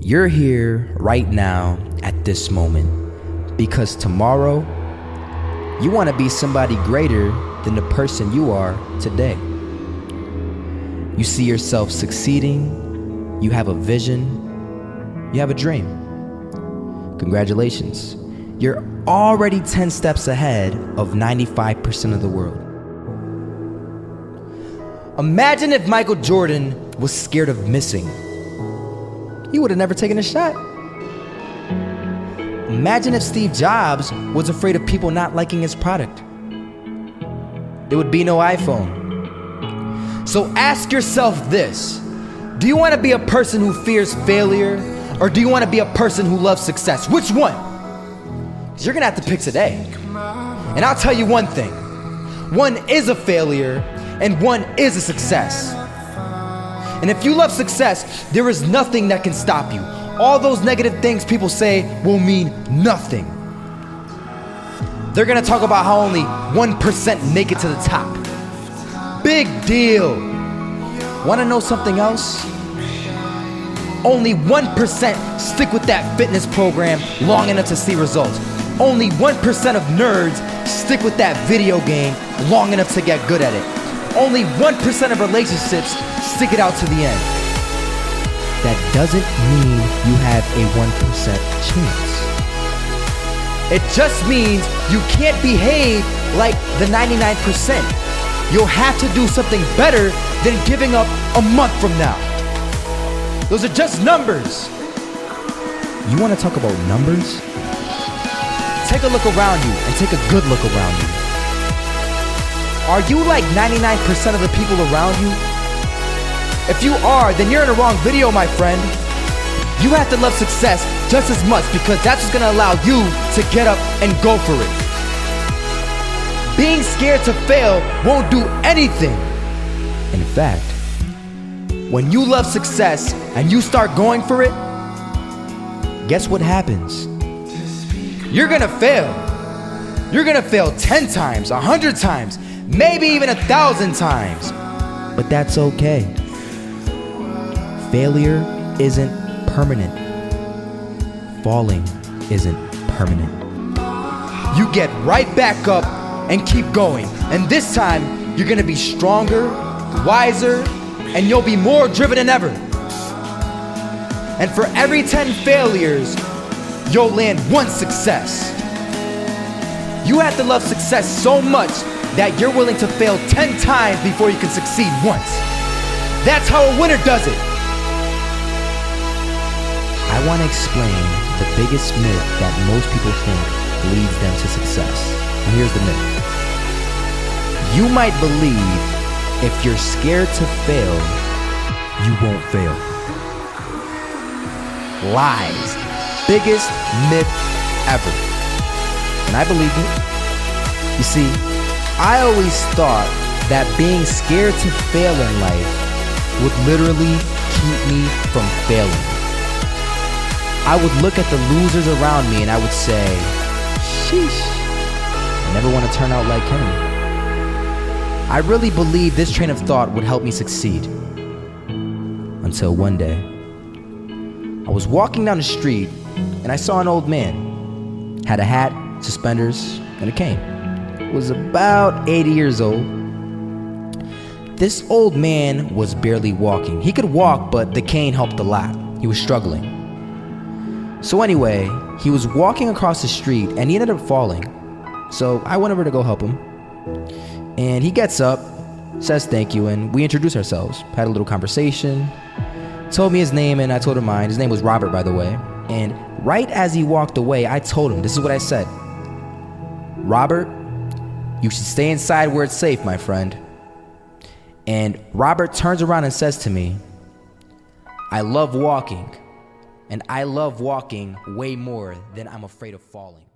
You're here right now at this moment because tomorrow you want to be somebody greater than the person you are today. You see yourself succeeding, you have a vision, you have a dream. Congratulations. You're already 10 steps ahead of 95% of the world. Imagine if Michael Jordan was scared of missing. He would have never taken a shot. Imagine if Steve Jobs was afraid of people not liking his product. There would be no iPhone. So ask yourself this: do you want to be a person who fears failure, or do you want to be a person who loves success? Which one? Because you're gonna have to pick today. And I'll tell you one thing: one is a failure and one is a success. And if you love success, there is nothing that can stop you. All those negative things people say will mean nothing. They're gonna talk about how only 1% make it to the top. Big deal. Wanna know something else? Only 1% stick with that fitness program long enough to see results. Only 1% of nerds stick with that video game long enough to get good at it. Only 1% of relationships stick it out to the end. That doesn't mean you have a 1% chance. It just means you can't behave like the 99%. You'll have to do something better than giving up a month from now. Those are just numbers. You want to talk about numbers? Take a look around you and take a good look around you. Are you like 99% of the people around you? If you are, then you're in the wrong video, my friend. You have to love success just as much because that's what's gonna allow you to get up and go for it. Being scared to fail won't do anything. In fact, when you love success and you start going for it, guess what happens? You're gonna fail. You're gonna fail 10 times, 100 times, maybe even 1,000 times. But that's okay. Failure isn't permanent. Falling isn't permanent. You get right back up and keep going. And this time, you're gonna be stronger, wiser, and you'll be more driven than ever. And for every 10 failures, you'll land one success. You have to love success so much that you're willing to fail 10 times before you can succeed once. That's how a winner does it. I want to explain the biggest myth that most people think leads them to success. And here's the myth. You might believe if you're scared to fail, you won't fail. Lies. Biggest myth ever. And I believe it. You see, I always thought that being scared to fail in life would literally keep me from failing. I would look at the losers around me and I would say, sheesh, I never want to turn out like him. I really believed this train of thought would help me succeed. Until one day, I was walking down the street and I saw an old man. Had a hat, suspenders, and a cane. Was about 80 years old. This old man was barely walking. He could walk, but the cane helped a lot. He was struggling. So anyway, he was walking across the street and he ended up falling. So I went over to go help him. And he gets up, says thank you, and we introduced ourselves. Had a little conversation. Told me his name and I told him mine. His name was Robert, by the way. And right as he walked away, I told him, this is what I said. Robert, you should stay inside where it's safe, my friend. And Robert turns around and says to me, I love walking. And I love walking way more than I'm afraid of falling.